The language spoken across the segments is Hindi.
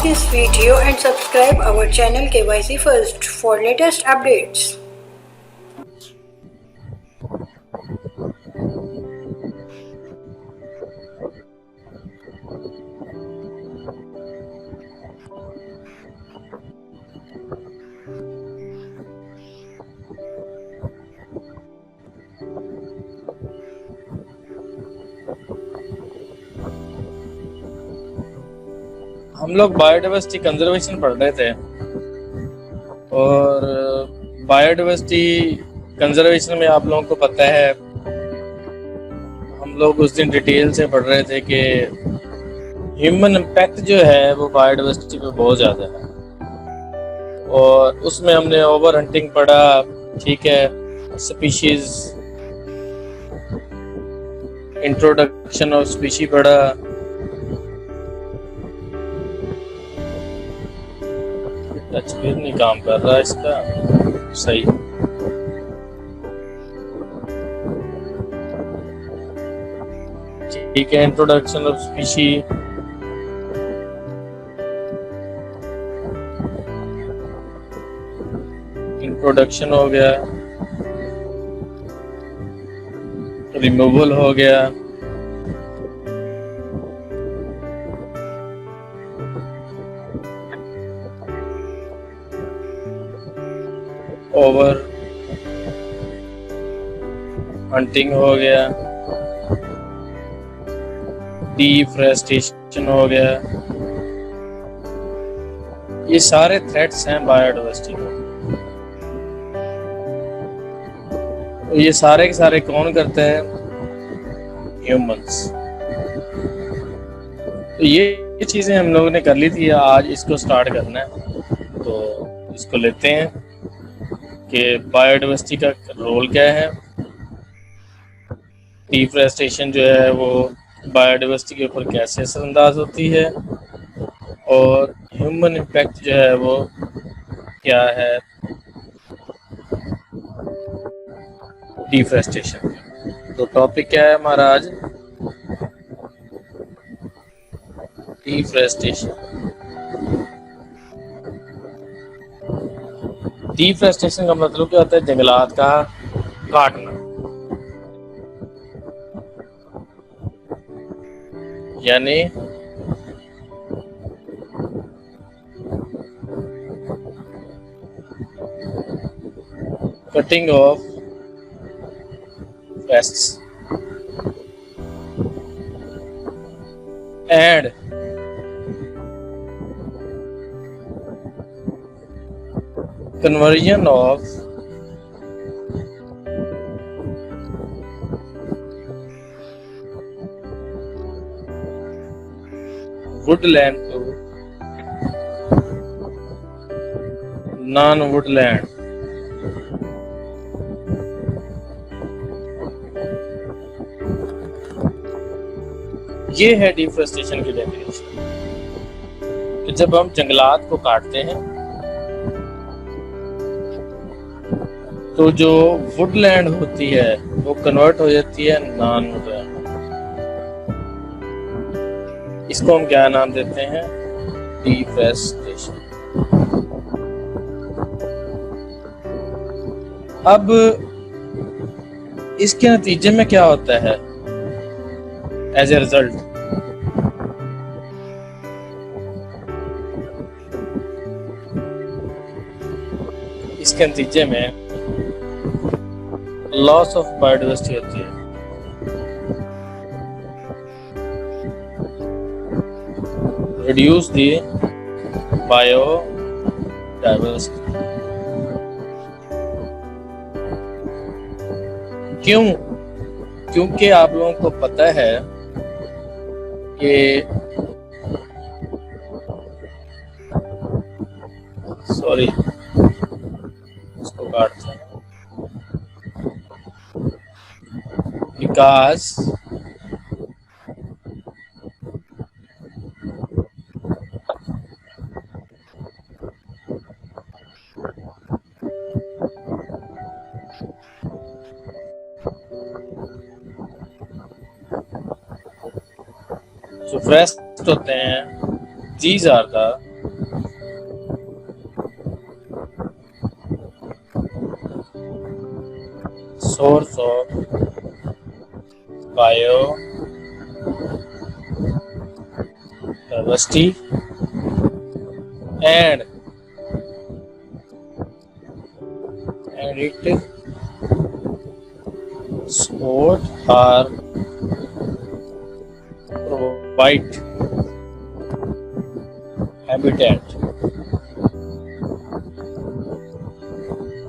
this video and subscribe our channel KYC First for latest updates. हम लोग बायोडाइवर्सिटी कंजर्वेशन पढ़ रहे थे और बायोडाइवर्सिटी कंजर्वेशन में आप लोगों को पता है हम लोग उस दिन डिटेल से पढ़ रहे थे कि ह्यूमन इम्पैक्ट जो है वो बायोडाइवर्सिटी पे बहुत ज़्यादा है और उसमें हमने ओवर हंटिंग पढ़ा, ठीक है, स्पीशीज, इंट्रोडक्शन ऑफ स्पीशी पढ़ा, टच फिर नहीं काम कर रहा इसका सही। ठीक है, इंट्रोडक्शन ऑफ स्पीशी, इंट्रोडक्शन हो गया, रिमूवल हो गया, ओवर हंटिंग हो गया, डिफॉरेस्टेशन हो गया। ये सारे थ्रेट्स हैं बायोडाइवर्सिटी को। तो ये सारे के सारे कौन करते हैं? ह्यूमंस। तो ये चीजें हम लोगों ने कर ली थी, आज इसको स्टार्ट करना है। तो इसको लेते हैं कि बायोडाइवर्सिटी का रोल क्या है, डिफॉरेस्टेशन जो है वो बायोडाइवर्सिटी के ऊपर कैसे असरअंदाज होती है और ह्यूमन इम्पैक्ट जो है वो क्या है डिफॉरेस्टेशन। तो टॉपिक क्या है हमारा आज? डिफॉरेस्टेशन। डिफॉरेस्टेशन का मतलब क्या होता है? जंगलात का काटना, यानी cutting of forests and conversion of woodland to non-woodland। ये है डिफॉरेस्टेशन की डेफिनेशन कि जब हम जंगलात को काटते हैं तो जो वुडलैंड होती है वो कन्वर्ट हो जाती है नॉन वुडलैंड। इसको हम क्या नाम देते हैं? डिफॉरेस्टेशन। अब इसके नतीजे में क्या होता है एज ए रिजल्ट? इसके नतीजे में लॉस ऑफ बायोडाइवर्सिटी होती है। Reduce the biodiversity. क्यों? क्योंकि आप लोगों को पता है कि सॉरी इसको काटते हैं बिकॉज जो फॉरेस्ट होते हैं, these are the source of biodiversity and it support or provide habitat।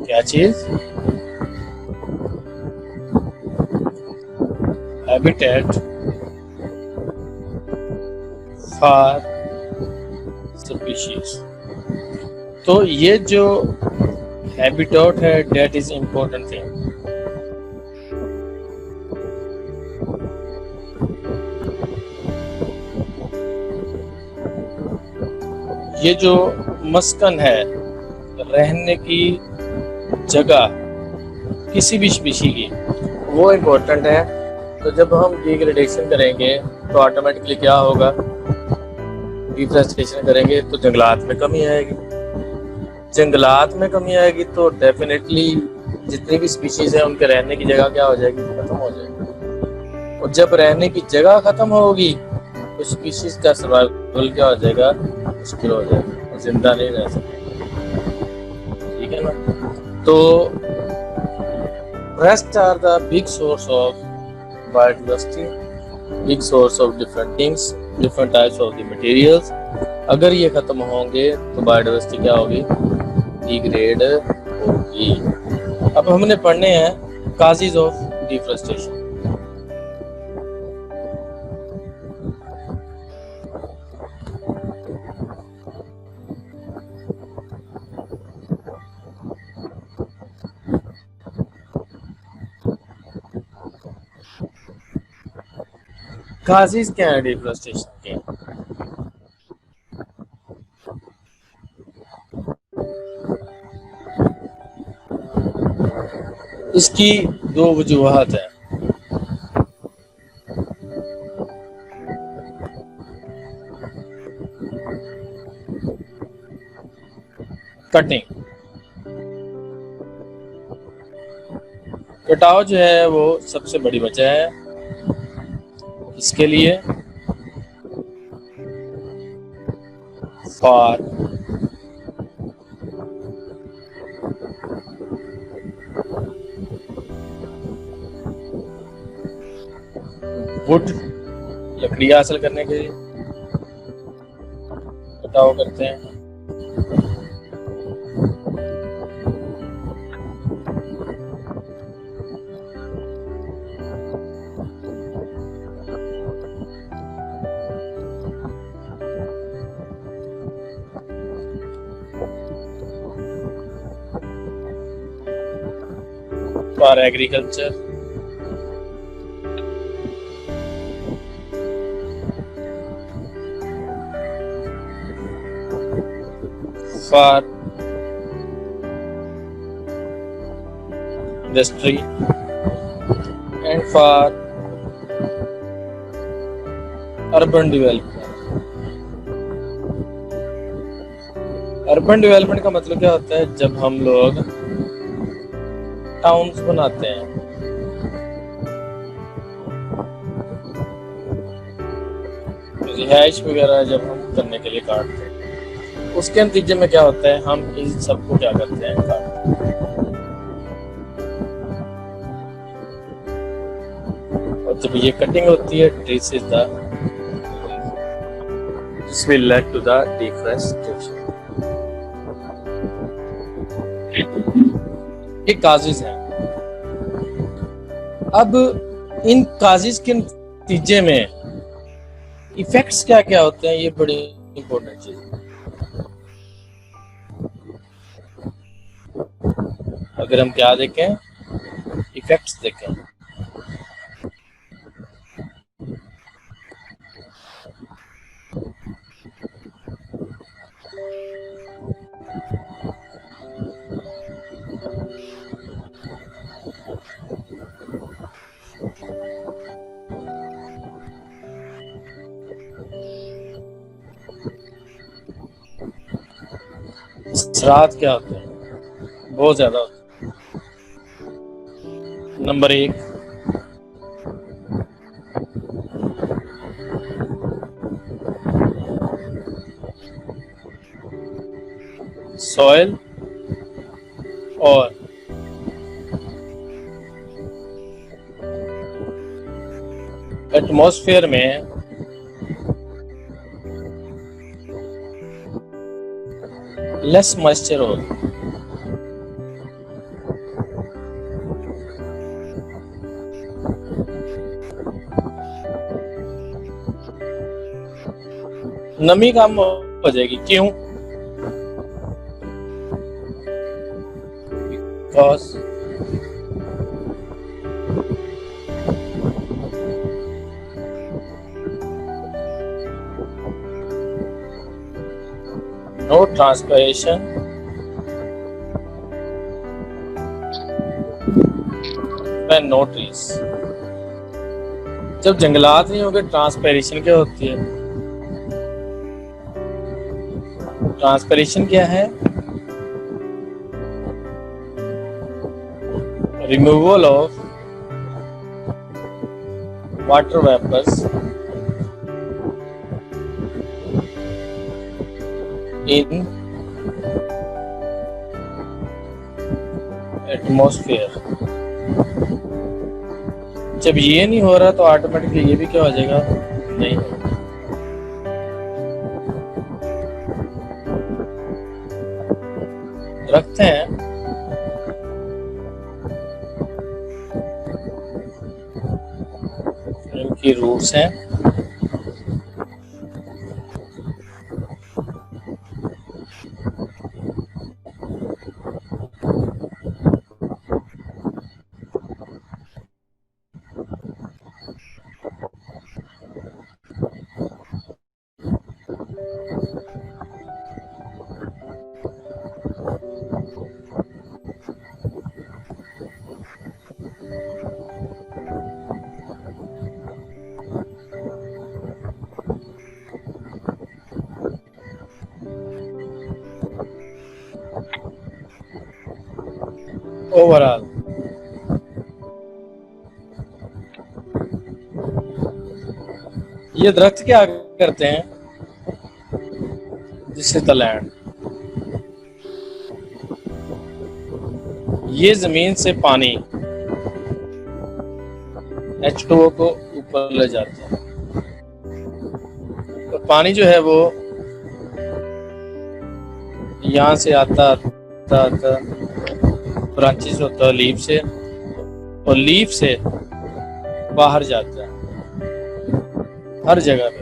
क्या चीज? habitat for species। तो ये जो habitat है that is important thing। ये जो मस्कन है, रहने की जगह किसी भी स्पीशी की, वो इम्पोर्टेंट है। तो जब हम डिग्रेडेशन करेंगे तो ऑटोमेटिकली क्या होगा, डिफॉरेस्टेशन करेंगे तो जंगलात में कमी आएगी। जंगलात में कमी आएगी तो डेफिनेटली जितनी भी स्पीशीज है उनके रहने की जगह क्या हो जाएगी, खत्म हो जाएगी। और जब रहने की जगह खत्म होगी तो स्पीशीज का सर्वाइवल क्या हो जाएगा, मुश्किल हो जाएगा, जिंदा नहीं रह सकते। ठीक है ना। तो forests are the big source of biodiversity, big source of different things, different types of the materials। अगर ये खत्म होंगे तो बायोडाइवर्सिटी क्या होगी, डिग्रेड होगी। अब हमने पढ़ने हैं काजेज ऑफ डिफॉरेस्टेशन। काजेज क्या है डिफॉरेस्टेशन के? इसकी दो वजूहात है। कटिंग, कटाव जो है वो सबसे बड़ी वजह है। इसके लिए फॉर वुड, लकड़ी हासिल करने के लिए कटाव करते हैं। For agriculture, for industry and for urban development. Urban development का मतलब क्या होता है, जब हम लोग टाउन्स बनाते हैं, रिहाइश वगैरह जब हम करने के लिए काटते हैं, उसके नतीजे में क्या होता है, हम इन सबको क्या करते हैं, काटते हैं। और जब ये कटिंग होती है, this is the this will lead to the deforestation. ये काजेज हैं। अब इन काजेज के नतीजे में इफेक्ट्स क्या क्या होते हैं, ये बड़ी इंपॉर्टेंट चीज है। अगर हम क्या देखें, इफेक्ट्स देखें, असरात क्या होते हैं, बहुत ज्यादा होते हैं। नंबर 1, सॉइल और एटमॉस्फेयर में लेस मॉइस्चर होगा। नमी कम हो जाएगी, क्यों? Because no transpiration when no trees. जब जंगलात नहीं होंगे, ट्रांसपिरेशन क्या होती है? ट्रांसपिरेशन क्या है? Removal of water vapours in atmosphere. जब ये नहीं हो रहा तो ऑटोमेटिकली ये भी क्या हो जाएगा? नहीं होगा। रखते हैं इनकी रूट्स हैं, ओवरऑल ये दरख्त क्या करते हैं? जिससे द लैंड, ये जमीन से पानी H2O को ऊपर ले जाते हैं। तो पानी जो है वो यहाँ से आता ब्रांचेस होता है लीफ से, और लीफ से बाहर जाता है हर जगह पे।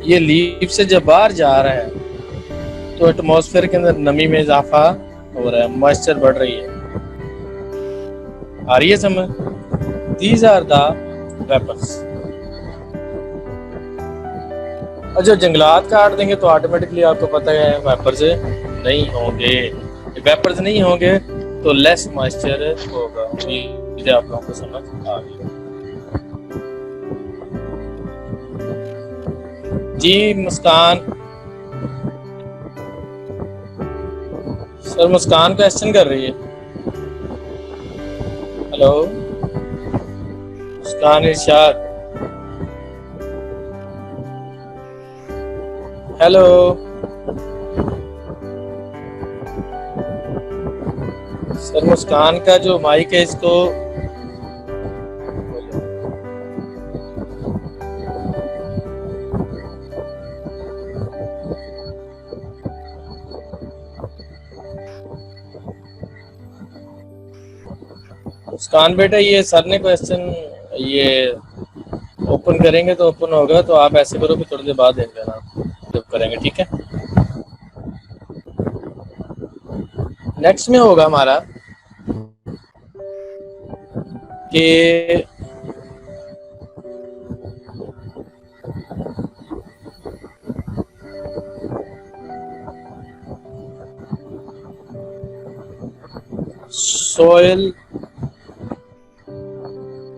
ये लीफ से जब बाहर जा रहा है तो एटमॉस्फेयर के अंदर नमी में इजाफा हो रहा है, मॉइस्चर बढ़ रही है। आ रही है समझ? These are the vapours. और जब जंगलात काट देंगे तो ऑटोमेटिकली आपको पता है वेपर्स नहीं होंगे। वेपर्स नहीं होंगे तो लेस मॉइस्चर होगा। उम्मीद है आप लोगों को समझ आ गई। जी मुस्कान सर, मुस्कान क्वेश्चन कर रही है। हेलो मुस्कान इरशाद, हेलो सर। मुस्कान का जो माइक है इसको मुस्कान बेटा, ये सर ने क्वेश्चन ये ओपन करेंगे तो ओपन होगा, तो आप ऐसे करो कि थोड़ी देर बाद देख लेना जब करेंगे, ठीक है? नेक्स्ट में होगा हमारा कि सोयल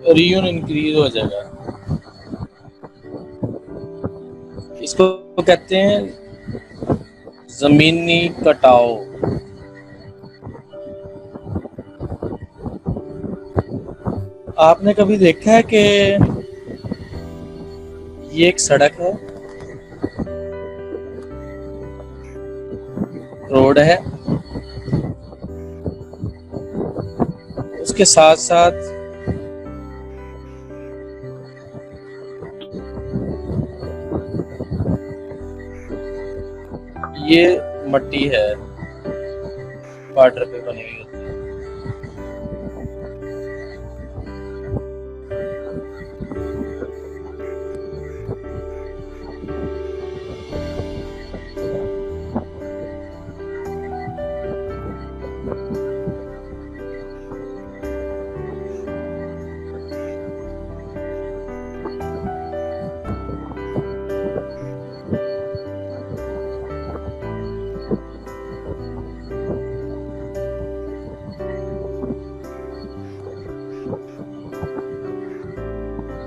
रियून इंक्रीज हो जाएगा। इसको कहते हैं जमीनी कटाव। आपने कभी देखा है कि ये एक सड़क है, रोड है, उसके साथ साथ ये मट्टी है, बॉर्डर पे बनी हुई होती है।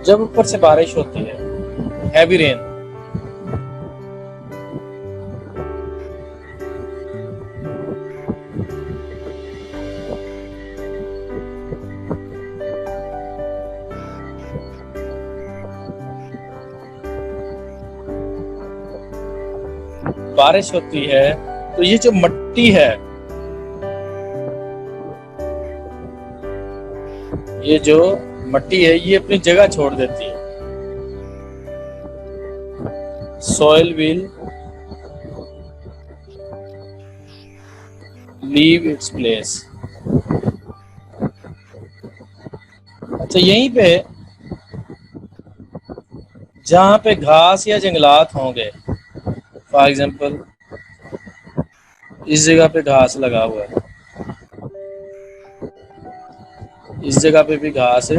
जब ऊपर से बारिश होती है, हैवी रेन, बारिश होती है तो ये जो मट्टी है, ये जो मट्टी है ये अपनी जगह छोड़ देती है। Soil will leave its place. अच्छा, यहीं पे जहां पे घास या जंगलात होंगे, फॉर एग्जाम्पल इस जगह पे घास लगा हुआ है, इस जगह पे भी घास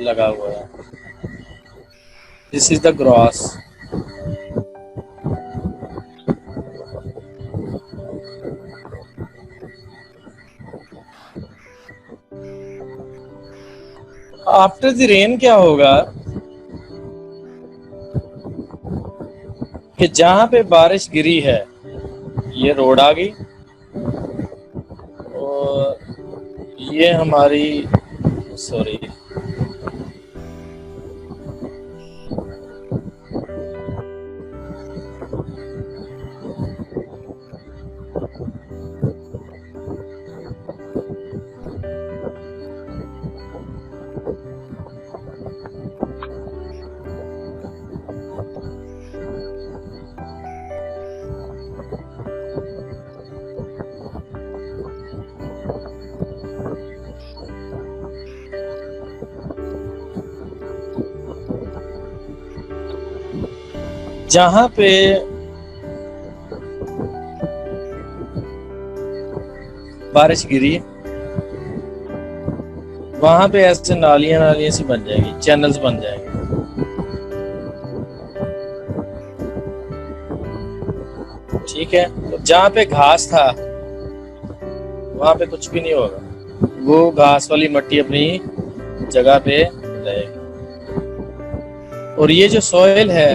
लगा हुआ है, this is the grass. After the rain क्या होगा कि जहां पे बारिश गिरी है ये रोड आ गई, और ये हमारी सॉरी जहां पे बारिश गिरी वहां पे ऐसे नालियां नालियां सी बन जाएगी, चैनल्स बन जाएंगे। ठीक है, तो जहां पे घास था वहां पे कुछ भी नहीं होगा, वो घास वाली मट्टी अपनी जगह पे रहेगी, और ये जो सॉइल है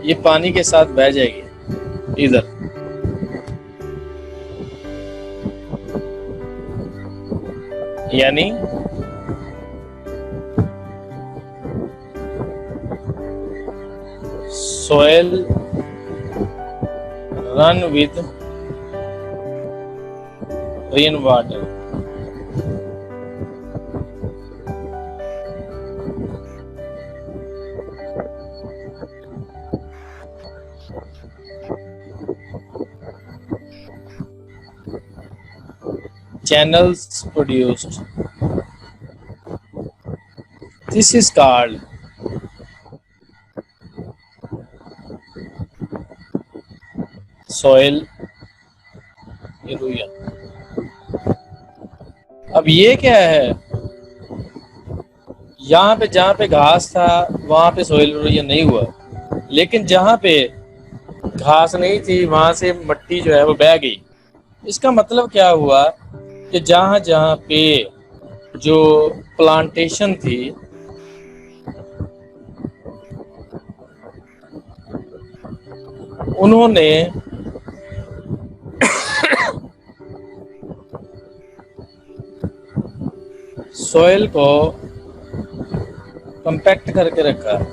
ये पानी के साथ बह जाएगी इधर। यानी soil run with rainwater. Channels produced. This is called soil erosion. अब ये क्या है, यहाँ पे जहाँ पे घास था वहां पे सोइल इरोजन नहीं हुआ, लेकिन जहाँ पे घास नहीं थी वहां से मट्टी जो है वो बह गई। इसका मतलब क्या हुआ कि जहाँ जहाँ पे जो प्लांटेशन थी उन्होंने सॉइल को कंपैक्ट करके रखा है।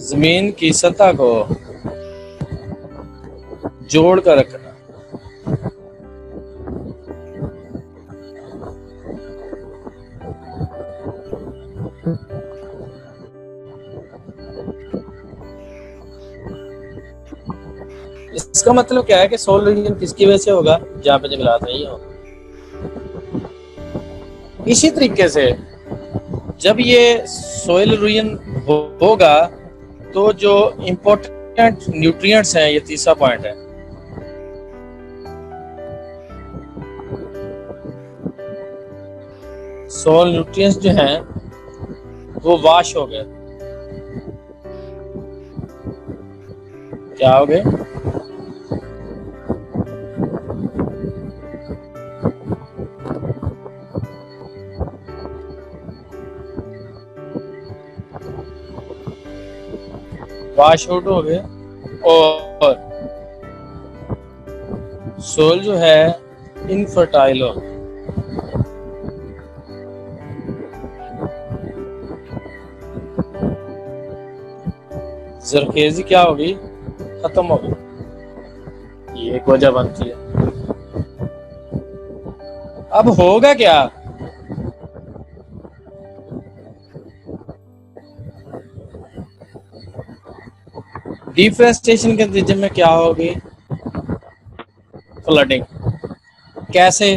जमीन की सतह को जोड़ कर रखना। इसका मतलब क्या है कि सोल रीजन किसकी वजह से होगा? जहाँ पे जंगलात नहीं हो। इसी तरीके से जब ये सोयल रीजन होगा तो जो इम्पोर्टेंट न्यूट्रिएंट्स हैं, ये तीसरा पॉइंट है, सोल न्यूट्रिएंट्स जो हैं वो वाश हो गए। क्या हो गए? वाश आउट हो गए और सोल जो है इनफर्टाइल हो गया। जरखेजी क्या होगी? खत्म हो गई। ये एक वजह बनती है। अब होगा क्या? डिफरेस्टेशन के नतीजे में क्या होगी? फ्लडिंग। कैसे?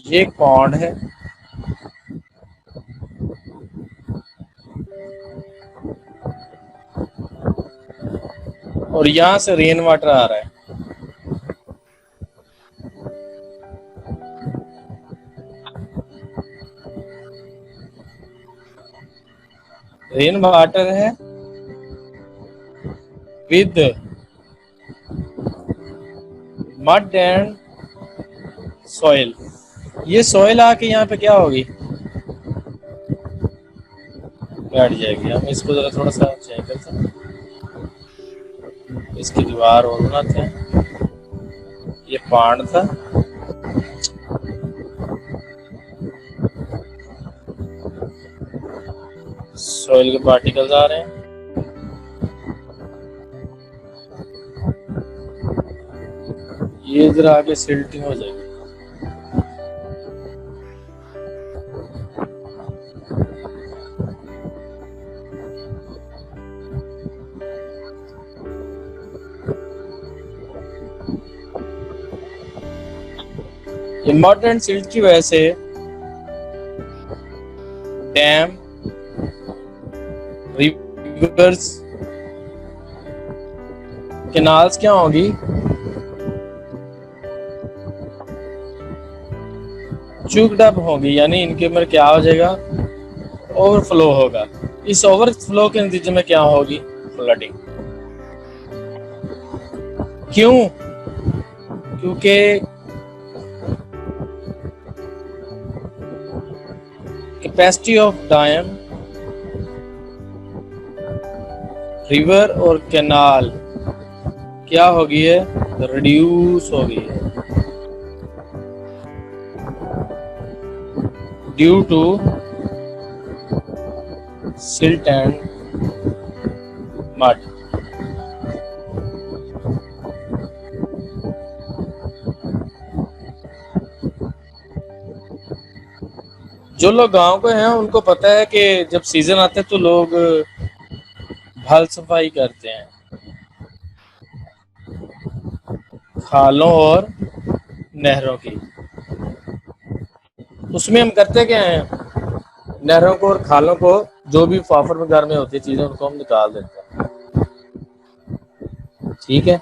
ये एक पॉन्ड है, और यहां से रेन वाटर आ रहा है। रेन वाटर है विद मड एंड सॉइल। ये सॉइल आके यहाँ पे क्या होगी? बैठ जाएगी। हम इसको जरा थोड़ा सा चेक करते हैं। इसकी दीवार और बनाते हैं। ये पांड था, सॉइल के पार्टिकल्स आ रहे हैं। ये इधर आके सिल्टिंग हो जाएगी। ये मड एंड सिल्ट की वजह से डैम, रिवर्स, कैनाल्स क्या होगी? चूक्ड अप होगी, यानी इनके अंदर क्या हो जाएगा? ओवरफ्लो होगा। इस ओवरफ्लो के नतीजे में क्या होगी? फ्लडिंग। क्यों? क्योंकि कैपेसिटी ऑफ डैम, रिवर और कैनाल क्या हो गई है? रिड्यूस हो गई है due to silt and mud. जो लोग गांव के हैं उनको पता है कि जब सीजन आते हैं तो लोग हल सफाई करते हैं खालों और नहरों की। उसमें हम करते क्या हैं? नहरों को और खालों को, जो भी फाफर में घर में होती है चीजें, उनको हम निकाल देते हैं। ठीक है।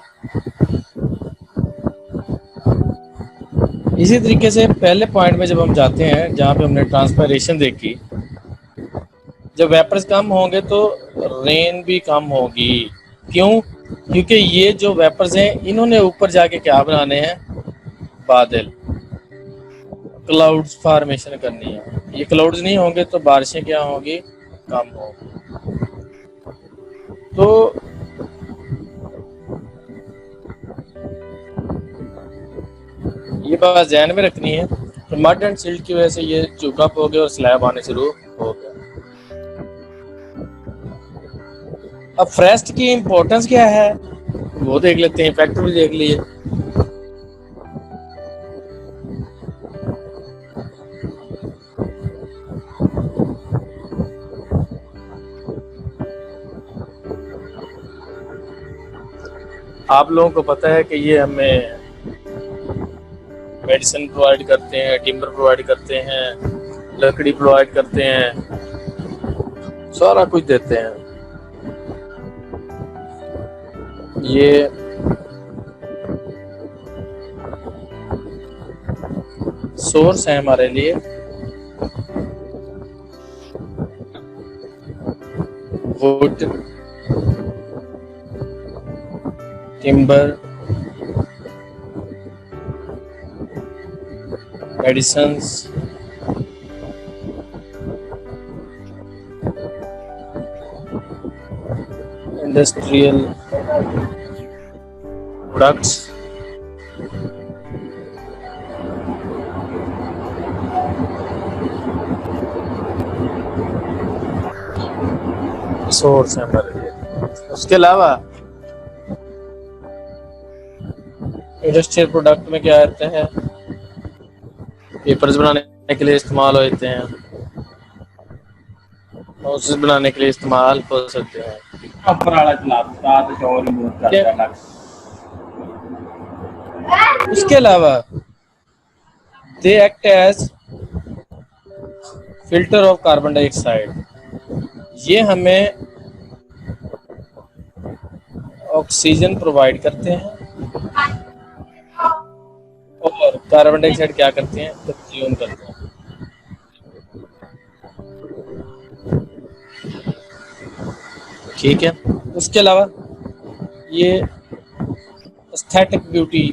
इसी तरीके से पहले पॉइंट में जब हम जाते हैं, जहाँ पे हमने ट्रांसपायरेशन देखी, जब वेपर्स कम होंगे तो रेन भी कम होगी। क्यों? क्योंकि ये जो वेपर्स हैं इन्होंने ऊपर जाके क्या बनाने हैं? बादल, क्लाउड्स फॉर्मेशन करनी है। ये क्लाउड्स नहीं होंगे तो बारिशें क्या होंगी? कम होंगी। तो ये बात ध्यान में रखनी है कि मड एंड सिल्ट की वजह से ये चुकअप हो गया और स्लैब आने शुरू हो गया। अब फ्रेस्ट की इम्पोर्टेंस क्या है वो देख लेते हैं, फैक्टर भी देख लिए। आप लोगों को पता है कि ये हमें मेडिसिन प्रोवाइड करते हैं, टिम्बर प्रोवाइड करते हैं, लकड़ी प्रोवाइड करते हैं, सारा कुछ देते हैं। ये सोर्स है हमारे लिए। Would, timber, medicines, industrial products, source है हमारे लिए। उसके अलावा इंडस्ट्रियल प्रोडक्ट में क्या आते हैं, पेपर्स बनाने के लिए इस्तेमाल होते हैं, हाउसेस बनाने के लिए इस्तेमाल हो सकते हैं। उसके अलावा they act as filter of carbon dioxide. ये हमें ऑक्सीजन प्रोवाइड करते हैं और कार्बन डाइऑक्साइड क्या करते हैं, कंज्यूम करते हैं। ठीक है। उसके अलावा ये एस्थेटिक ब्यूटी,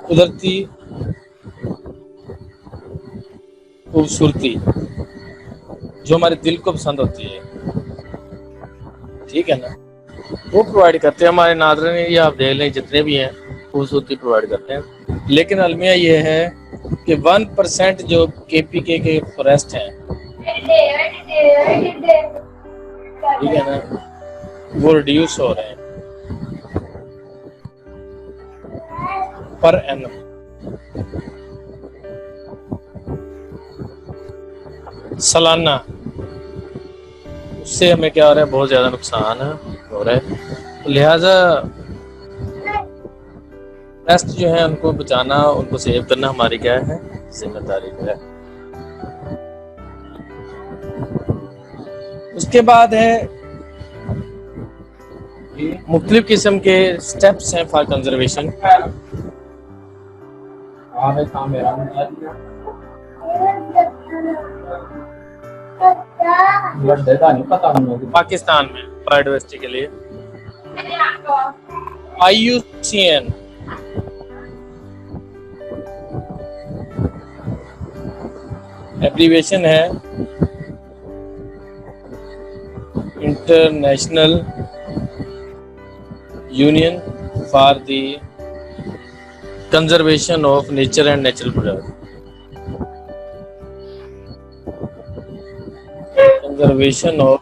कुदरती खूबसूरती जो हमारे दिल को पसंद होती है, ठीक है ना, वो प्रोवाइड करते हैं। हमारे नादरीन ये आप देख लें जितने भी हैं खूबसूरती प्रोवाइड करते हैं। लेकिन अलमिया ये है कि 1% जो KPK के फॉरेस्ट हैं, ठीक है ना, वो रिड्यूस हो रहे हैं पर एनम। सालाना उससे हमें क्या हो रहा है, बहुत ज्यादा नुकसान हो रहा है। लिहाजा पेस्ट जो है उनको बचाना, उनको सेव करना हमारी क्या है, जिम्मेदारी है। उसके बाद है मुख्तलिफ किस्म के स्टेप्स हैं फॉर कंजर्वेशन। पाकिस्तान में बायोडाइवर्सिटी के लिए IUCN एब्रीविएशन है international union for the conservation of nature and natural product. Conservation of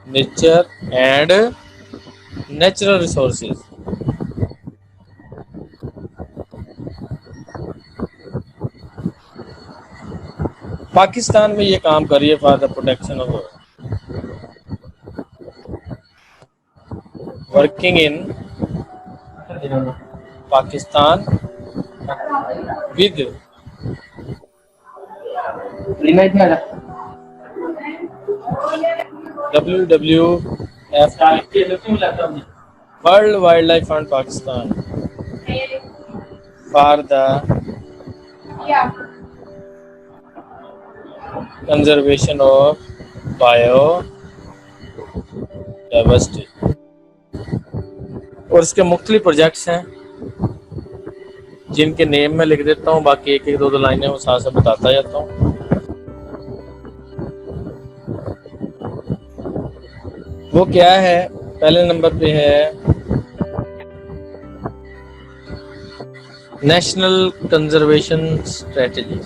nature and natural resources. Pakistan में ये काम कर रही है for the protection of working in Pakistan with WWF world wild life fund Pakistan for the conservation of biodiversity. और इसके मुख्तलिफ प्रोजेक्ट्स हैं जिनके नेम मैं लिख देता हूँ, बाकी एक एक दो दो लाइनें वो साथ साथ बताता जाता हूँ। वो क्या है? पहले नंबर पे है national conservation strategy.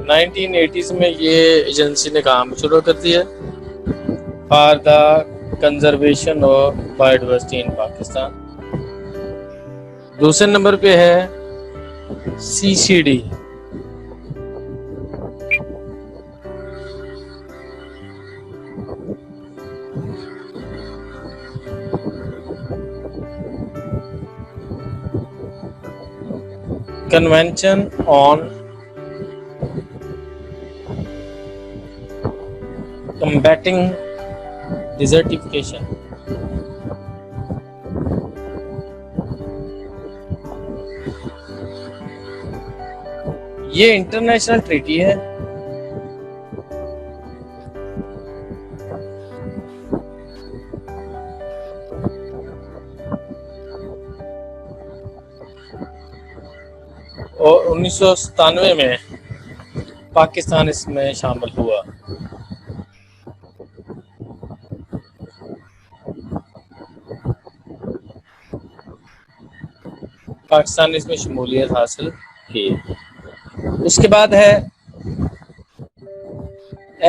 Nineteen 80s में ये एजेंसी ने काम शुरू कर दिया for the conservation of biodiversity इन पाकिस्तान। दूसरे नंबर पे है CCD, convention on combating desertification। ये इंटरनेशनल ट्रीटी है। और 1997 में पाकिस्तान इसमें शामिल हुआ। पाकिस्तान ने इसमें शमूलियत हासिल की। उसके बाद है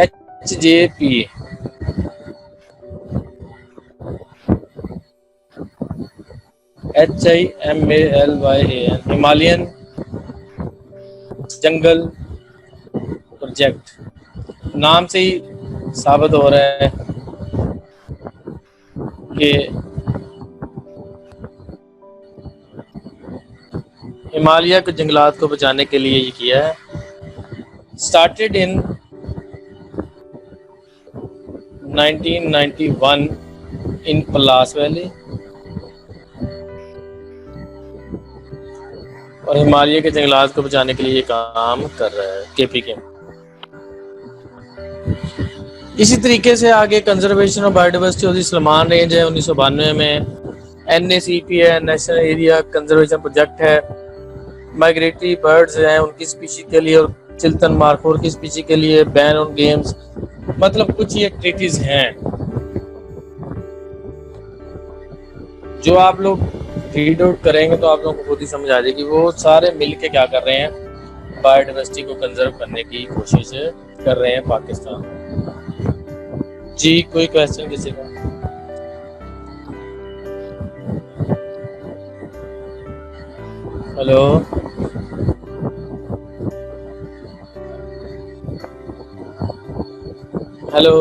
HJP, HIMALYAN, हिमालयन जंगल प्रोजेक्ट। नाम से ही साबित हो रहा है कि हिमालय के जंगलात को बचाने के लिए ये किया है। Started in 1991 in Palas valley, और हिमालय के जंगलात को बचाने के लिए ये काम कर रहा है KPK। इसी तरीके से आगे conservation of biodiversity of Salman range है 1992 में। NACP है, नेशनल एरिया कंजर्वेशन प्रोजेक्ट है। माइग्रेटरी बर्ड्स हैं उनकी स्पीशी के लिए, और चिल्तन मार्कोर की स्पीशी के लिए बैन ऑन गेम्स। मतलब कुछ ये ट्रीटीज हैं जो आप लोग रीड आउट करेंगे तो आप लोगों को खुद ही समझ आ जाएगी वो सारे मिल के क्या कर रहे हैं, बायोडाइवर्सिटी को कंजर्व करने की कोशिश कर रहे हैं पाकिस्तान। जी कोई क्वेश्चन किसी का? Hello, hello.